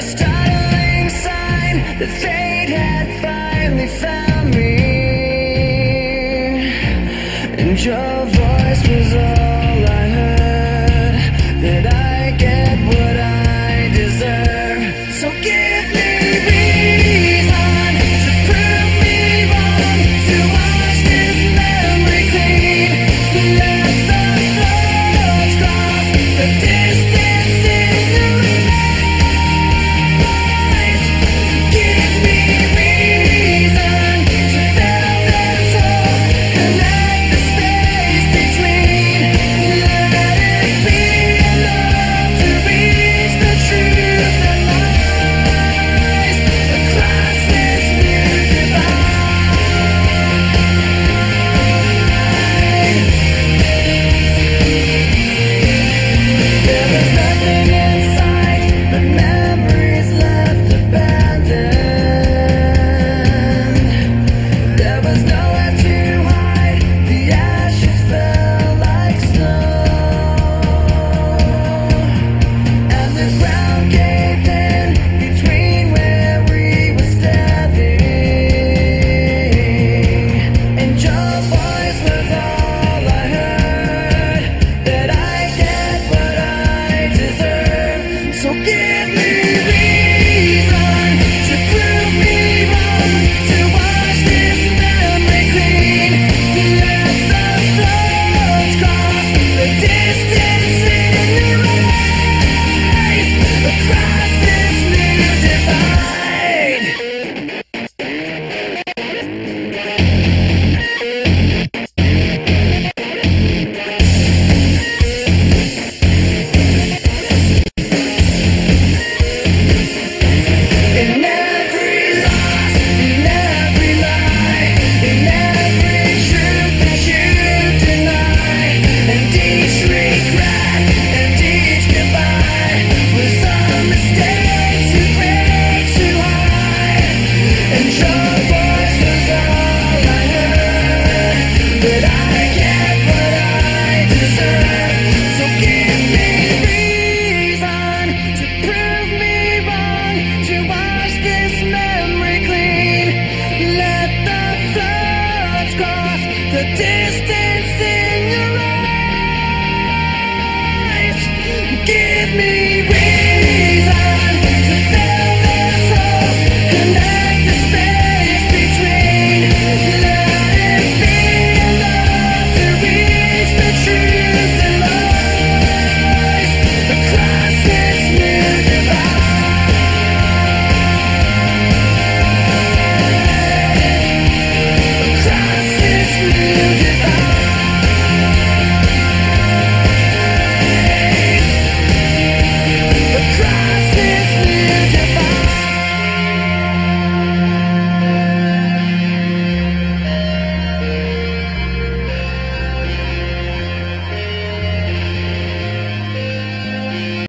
startling sign that fate had finally found me, and your voice was all I heard, that I get what I deserve. So give me reason to prove me wrong, to wash this memory clean, let the thoughts cross the distance in your eyes. Give me reason to fill this hole, connect the space between. Let it be enough to reach the truth that lies across this new divide. There was nothing inside, but memories left abandoned. There was nowhere to hide, the ashes fell like snow, and the ground caved in between where we were standing, and your voice was all I heard, that I get what I deserve. So give